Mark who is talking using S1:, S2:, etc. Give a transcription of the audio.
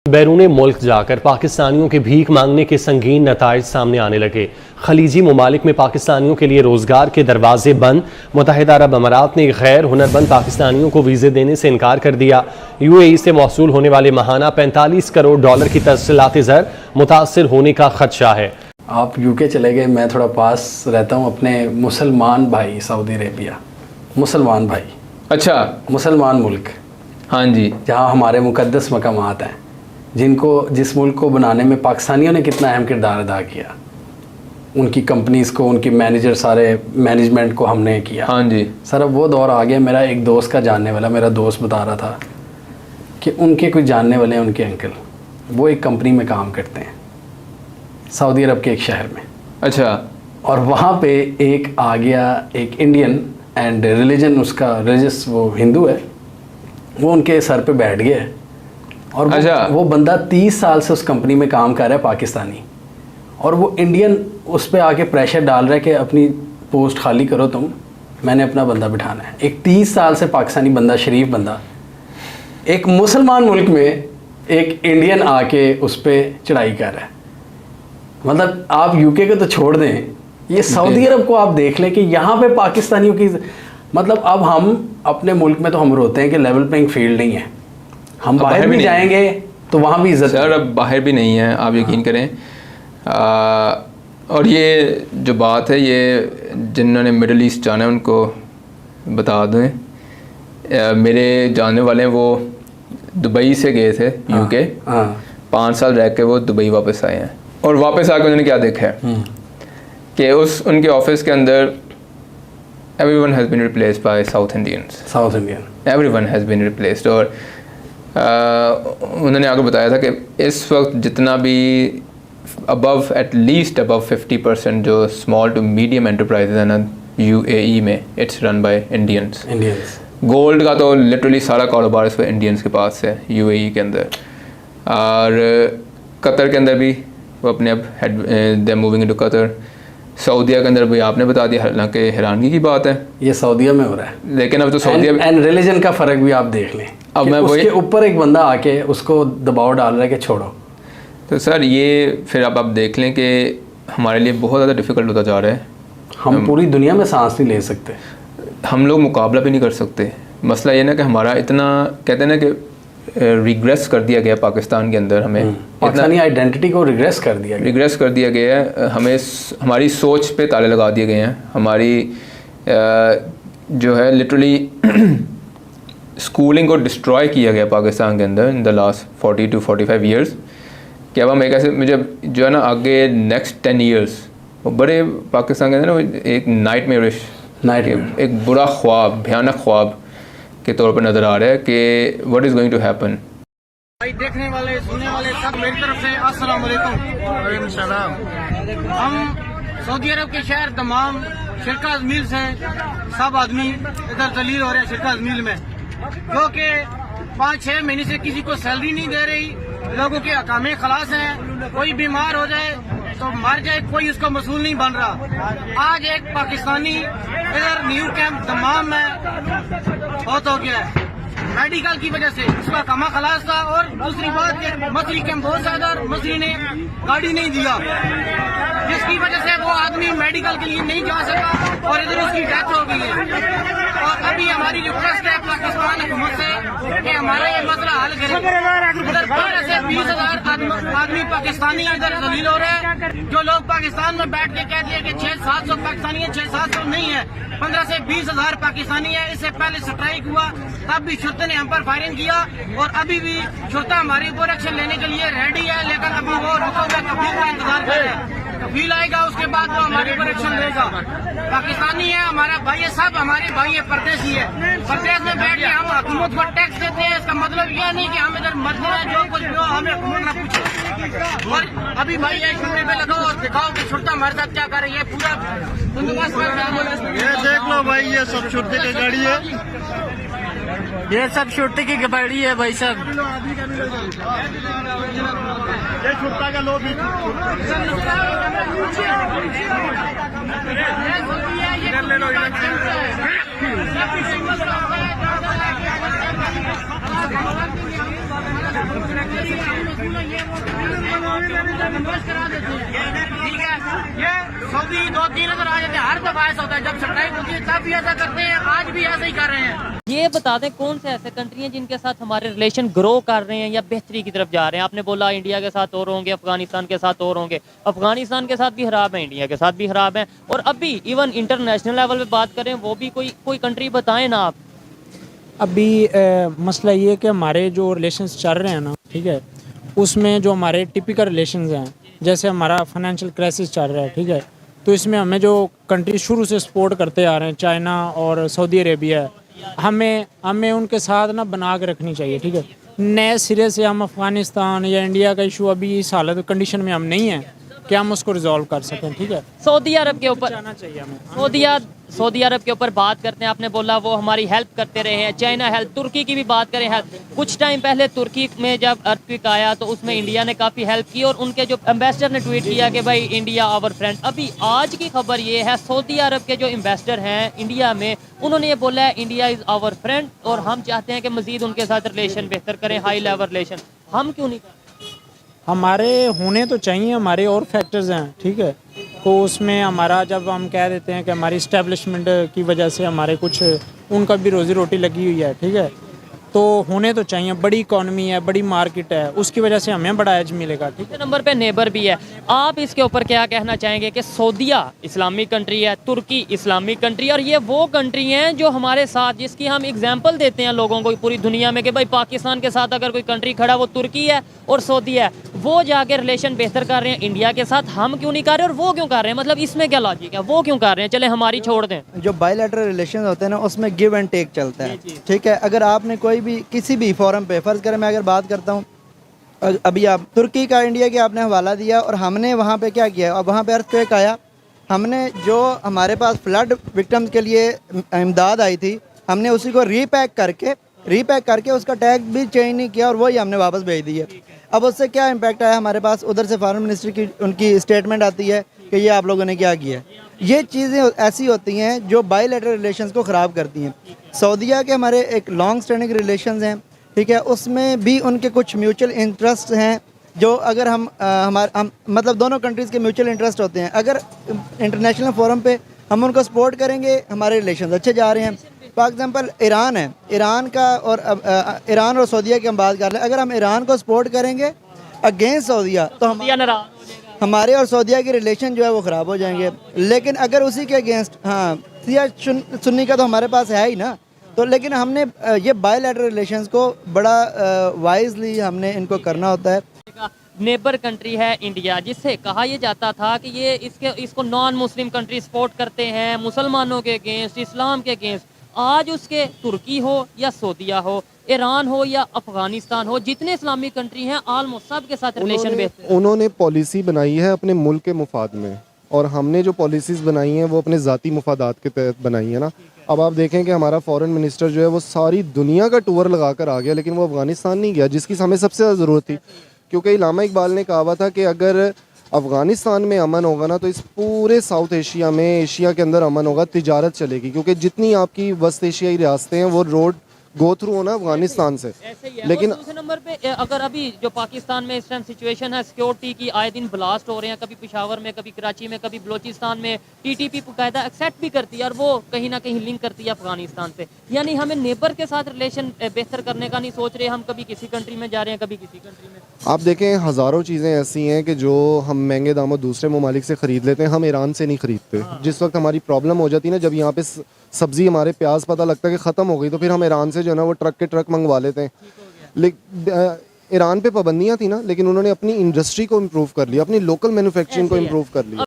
S1: बैरून मुल्क जाकर पाकिस्तानियों के भीख मांगने के संगीन नताइज सामने आने लगे। खलीजी ममालिक में पाकिस्तानियों के लिए रोजगार के दरवाजे बंद। मुत्तहिदा अरब अमारात ने गैर हुनरमंद पाकिस्तानियों को वीजे देने से इनकार कर दिया। UAE से मौसूल होने वाले माहाना 45 करोड़ डॉलर की तरसीलाती ज़र मुतासर होने का खदशा है।
S2: आप UK चले गए, मैं थोड़ा पास रहता हूँ अपने मुसलमान भाई सऊदी अरेबिया, मुसलमान भाई,
S3: अच्छा
S2: मुसलमान मुल्क,
S3: हाँ जी,
S2: जहाँ हमारे मुकद्दस मकामात हैं, जिस मुल्क को बनाने में पाकिस्तानियों ने कितना अहम किरदार अदा किया। उनकी कंपनीज़ को, उनकी मैनेजर, सारे मैनेजमेंट को हमने किया।
S3: हाँ जी
S2: सर, अब वो दौर आ गया। मेरा एक दोस्त का जानने वाला, मेरा दोस्त बता रहा था कि उनके कुछ जानने वाले हैं, उनके अंकल, वो एक कंपनी में काम करते हैं सऊदी अरब के एक शहर में।
S3: अच्छा।
S2: और वहाँ पे एक आ गया, एक इंडियन एंड रिलीजन, उसका रिलीजियस वो हिंदू है, वो उनके सर पे बैठ गया है। और वो बंदा 30 साल से उस कंपनी में काम कर रहा है, पाकिस्तानी, और वो इंडियन उस पर आके प्रेशर डाल रहा है कि अपनी पोस्ट खाली करो तुम, मैंने अपना बंदा बिठाना है। एक 30 साल से पाकिस्तानी बंदा, शरीफ बंदा, एक मुसलमान मुल्क में एक इंडियन आके उस पर चढ़ाई कर रहा है। मतलब आप UK को तो छोड़ दें, ये सऊदी अरब को आप देख लें कि यहाँ पे पाकिस्तानियों की, मतलब अब हम अपने मुल्क में तो हम रोते हैं कि लेवल प्लेइंग फील्ड नहीं है, हम बाहर भी जाएंगे तो वहाँ भी इज्जत।
S3: सर, अब बाहर भी नहीं है, आप यकीन करें। और ये जो बात है, ये जिन्होंने मिडल ईस्ट जाना है उनको बता दें। मेरे जानने वाले हैं, वो दुबई से गए थे UK, 5 साल रह के वो दुबई वापस आए हैं। और वापस आके उन्होंने क्या देखा है कि उनके ऑफिस के अंदर everyone has been replaced by South Indians. Everyone has been replaced. और उन्होंने आगे बताया था कि इस वक्त जितना भी एटलीस्ट अबव 50% जो स्मॉल टू मीडियम एंटरप्राइजेज है ना UAE में, it's run by Indians. Gold का तो लिटरली सारा कारोबार इस इंडियंस के पास है UAE के अंदर। और कतर के अंदर भी वो अपने अब दे मूविंग इनटू कतर। सऊदीया के अंदर भी आपने बता दिया, हालांकि हैरानगी की बात है ये
S2: सऊदीया में हो रहा है,
S3: लेकिन अब तो सऊदीया
S2: एंड रिलीजन का फ़र्क भी आप देख लें। अब मैं उसके ऊपर एक बंदा आके उसको दबाव डाल रहा है कि छोड़ो।
S3: तो सर, ये फिर आप देख लें कि हमारे लिए बहुत ज़्यादा डिफ़िकल्ट होता जा रहा है।
S2: हम पूरी दुनिया में सांस नहीं ले सकते,
S3: हम लोग मुकाबला भी नहीं कर सकते। मसला ये ना कि हमारा इतना, कहते हैं ना कि रिग्रेस कर दिया गया पाकिस्तान के अंदर, हमें
S2: पाकिस्तानी आइडेंटिटी को रिग्रेस कर दिया
S3: गया है। हमें हमारी सोच पे ताले लगा दिए गए हैं। हमारी जो है लिटरली स्कूलिंग को डिस्ट्रॉय किया गया पाकिस्तान के अंदर in the last 40 to 45 years. कि अब हम एक ऐसे, मुझे जो है ना आगे नेक्स्ट 10 ईयर्स वो बड़े पाकिस्तान के अंदर ना एक नाइटमेरिश, एक बुरा ख्वाब, भयानक ख्वाब के तौर पर नज़र आ रहा है कि what is going to happen.
S4: भाई देखने वाले, सुनने वाले सब मेरी तरफ से अस्सलाम वालेकुम। हम सऊदी अरब के शहर दमाम शिरकाज मील से सब आदमी इधर जलील हो रहे हैं शिरकाज मील में, जो कि 5-6 महीने से किसी को सैलरी नहीं दे रही। लोगों के अकामे खलास हैं, कोई बीमार हो जाए तो मर जाए, कोई उसका मसूल नहीं बन रहा। आज एक पाकिस्तानी इधर न्यू कैंप दमाम में बहुत हो गया है मेडिकल की वजह से, उसका कमा खलास था। और दूसरी बात कि मछली कैंप बहुत ज्यादा, मछली ने गाड़ी नहीं दिया, जिसकी वजह से वो आदमी मेडिकल के लिए नहीं जा सका और इधर उसकी डेथ हो गई है। और अभी हमारी रिक्वेस्ट है पाकिस्तान हुकूमत से कि हमारा ये मसला हल करें। इधर 12 से 20,000 आदमी पाकिस्तानी इधर जलील हो रहे हैं। जो लोग पाकिस्तान में बैठ के कह दिए कि 600-700 पाकिस्तानी है, 600-700 नहीं है, 15 से 20,000 पाकिस्तानी है। इससे पहले स्ट्राइक हुआ, तब भी शुरता ने हम पर फायरिंग किया, और अभी भी शुरता हमारे ऊपर एक्शन लेने के लिए रेडी है। लेकिन अभी वो रुका हुआ कफील का इंतजार कर रहे हैं। कफील आएगा, उसके बाद वो हमारे ऊपर एक्शन लेगा। पाकिस्तानी है, हमारा भाई है, सब हमारे भाई है, परदेशी है। परदेश में बैठ के हम हुकूमत को टैक्स देते हैं। इसका मतलब यह नहीं कि हम इधर मत हैं, जो कुछ भी हो हमें हुकूमत ना पूछे। और अभी भाई ये शुरते पे लगाओ और दिखाओ कि शुरता हमारे साथ क्या कर रही है। पूरा बंदोबस्त
S5: ये देख लो भाई, ये सब शुरते की गाड़ी है,
S4: ये सब शुरते की गाड़ी है भाई साहब।
S5: ये शुरता का लोग ले लो।
S4: करा देते हैं, ठीक है। ये सऊदी 2-3 अगर आ जाते हैं, हर दफा ऐसा होता है, जब स्ट्राइक होती है तब भी ऐसा करते हैं, आज भी ऐसा ही कर रहे हैं।
S6: ये बता दें कौन से ऐसे कंट्री हैं जिनके साथ हमारे रिलेशन ग्रो कर रहे हैं या बेहतरी की तरफ जा रहे हैं? आपने बोला इंडिया के साथ और होंगे, अफगानिस्तान के साथ और होंगे। अफगानिस्तान के साथ भी खराब है, इंडिया के साथ भी खराब है, और अभी इवन इंटरनेशनल लेवल पे बात करें वो भी कोई कंट्री बताएं ना आप।
S7: अभी मसला ये है कि हमारे जो रिलेशंस चल रहे हैं ना, ठीक है, उसमें जो हमारे टिपिकल रिलेशंस हैं, जैसे हमारा फाइनेंशियल क्राइसिस चल रहा है, ठीक है, तो इसमें हमें जो कंट्री शुरू से सपोर्ट करते आ रहे हैं, चाइना और सऊदी अरेबिया, हमें उनके साथ ना बना के रखनी चाहिए, ठीक है। नए सिरे से हम अफ़गानिस्तान या इंडिया का इशू अभी इस हालत कंडीशन में हम नहीं हैं कि हम उसको रिजॉल्व कर सकें, ठीक है।
S6: सऊदी अरब के ऊपर
S7: जाना चाहिए हमें।
S6: सऊदी अरब के ऊपर बात करते हैं, आपने बोला वो हमारी हेल्प करते रहे हैं, चाइना हेल्प, तुर्की की भी बात करें हेल्प। कुछ टाइम पहले तुर्की में जब अर्थक्वेक आया तो उसमें इंडिया ने काफ़ी हेल्प की, और उनके जो एम्बेसडर ने ट्वीट किया कि भाई इंडिया आवर फ्रेंड। अभी आज की खबर ये है, सऊदी अरब के जो एम्बेसडर हैं इंडिया में, उन्होंने ये बोला है इंडिया इज़ आवर फ्रेंड, और हम चाहते हैं कि मज़ीद उनके साथ रिलेशन बेहतर करें, हाई लेवल रिलेशन। हम क्यों नहीं करते?
S7: हमारे होने तो चाहिए, हमारे और फैक्टर्स हैं, ठीक है। तो उसमें हमारा जब हम कह देते हैं कि हमारी इस्टेब्लिशमेंट की वजह से हमारे कुछ उनका भी रोज़ी रोटी लगी हुई है, ठीक है, तो होने तो चाहिए। बड़ी इकॉनमी है, बड़ी मार्केट है, उसकी वजह से हमें बड़ा एज मिलेगा, ठीक है।
S6: नंबर पे नेबर भी है। आप इसके ऊपर क्या कहना चाहेंगे कि सऊदीया इस्लामिक कंट्री है, तुर्की इस्लामिक कंट्री, और ये वो कंट्री हैं जो हमारे साथ, जिसकी हम एग्जांपल देते हैं लोगों को पूरी दुनिया में कि भाई पाकिस्तान के साथ अगर कोई कंट्री खड़ा वो तुर्की है और सऊदी है, वो जाके रिलेशन बेहतर कर रहे हैं इंडिया के साथ, हम क्यों नहीं कर रहे और वो क्यों कर रहे हैं? मतलब इसमें क्या लॉजिक है, वो क्यों कर रहे हैं? चले हमारी छोड़ दें।
S8: जो बायलैटरल रिलेशन होते हैं ना, उसमें गिव एंड टेक चलता है, ठीक है। अगर आपने कोई भी किसी भी फोरम पे, फ़र्ज़ करें मैं अगर बात करता हूँ, अभी आप तुर्की का इंडिया के आपने हवाला दिया, और हमने वहाँ पे क्या किया, अब वहाँ पे अर्थक्वेक आया, हमने जो हमारे पास फ्लड विक्टिम्स के लिए इमदाद आई थी, हमने उसी को रीपैक करके उसका टैग भी चेंज नहीं किया, और वही हमने वापस भेज दी है। अब उससे क्या इम्पैक्ट आया हमारे पास, उधर से फॉरेन मिनिस्ट्री की उनकी स्टेटमेंट आती है कि ये आप लोगों ने क्या किया। ये चीज़ें ऐसी होती हैं जो बायलैटरल रिलेशंस को ख़राब करती हैं। सऊदीया के हमारे एक लॉन्ग स्टैंडिंग रिलेशंस हैं, ठीक है, उसमें भी उनके कुछ म्यूचुअल इंटरेस्ट हैं, जो अगर हम मतलब दोनों कंट्रीज़ के म्यूचुअल इंटरेस्ट होते हैं। अगर इंटरनेशनल फोरम पे हम उनको सपोर्ट करेंगे, हमारे रिलेशन अच्छे जा रहे हैं। फॉर एग्जांपल ईरान है, ईरान और सऊदीया की हम बात कर रहे हैं। अगर हम ईरान को सपोर्ट करेंगे अगेंस्ट सऊदीया, तो हम हमारे और सऊदीया के रिलेशन जो है वो ख़राब हो जाएंगे। लेकिन अगर उसी के अगेंस्ट, हाँ, शिया सुन्नी का तो हमारे पास है ही ना, तो लेकिन हमने ये बायलैटरल रिलेशंस को बड़ा वाइजली हमने इनको करना होता है।
S6: नेबर कंट्री है इंडिया, जिससे कहा यह जाता था कि ये इसको नॉन मुस्लिम कंट्री सपोर्ट करते हैं, मुसलमानों के अगेंस्ट, इस्लाम के अगेंस्ट। आज उसके तुर्की हो या सऊदीया हो, ईरान हो या अफगानिस्तान हो, जितने इस्लामिक कंट्री हैं ऑलमोस्ट सब के साथ रिलेशन बेहतर।
S9: उन्होंने पॉलिसी बनाई है अपने मुल्क के मुफाद में, और हमने जो पॉलिसीज़ बनाई हैं वो अपने ज़ाती मुफादात के तहत बनाई है ना। अब आप देखें कि हमारा फॉरेन मिनिस्टर जो है वो सारी दुनिया का टूर लगा कर आ गया, लेकिन वो अफ़गानिस्तान नहीं गया, जिसकी हमें सबसे ज़्यादा ज़रूरत थी। क्योंकि इलामा इकबाल ने कहा था कि अगर अफ़गानिस्तान में अमन होगा ना, तो इस पूरे साउथ एशिया में, एशिया के अंदर अमन होगा, तिजारत चलेगी। क्योंकि जितनी आपकी वस्त एशियाई रियासतें हैं वो रोड गो थ्रू होना अफगानिस्तान से। लेकिन
S6: दूसरे नंबर पे अगर अभी जो पाकिस्तान में इस टाइम सिचुएशन है सिक्योरिटी की, आए दिन ब्लास्ट हो रहे हैं, कभी पेशावर में, कभी कराची में, कभी बलोचिस्तान में, टीटीपी बाकायदा एक्सेप्ट भी करती है और वो कहीं ना कहीं लिंक करती है अफगानिस्तान से। यानी हमें नेबर के साथ रिलेशन बेहतर करने का नहीं सोच रहे, हम कभी किसी कंट्री में जा रहे हैं, कभी किसी कंट्री में।
S9: आप देखें हज़ारों चीज़ें ऐसी हैं कि जो हम महंगे दामों दूसरे ममालिक से ख़रीद लेते हैं, हम ईरान से नहीं ख़रीदते। जिस वक्त हमारी प्रॉब्लम हो जाती है ना, जब यहाँ पे सब्ज़ी, हमारे प्याज पता लगता है कि ख़त्म हो गई, तो फिर हम ईरान से जो है ना वो ट्रक के ट्रक मंगवा लेते हैं। लेकिन ईरान पे पाबंदियाँ थी ना, लेकिन उन्होंने अपनी इंडस्ट्री को इम्प्रूव कर लिया, अपनी लोकल मैन्युफैक्चरिंग को इम्प्रूव कर लिया।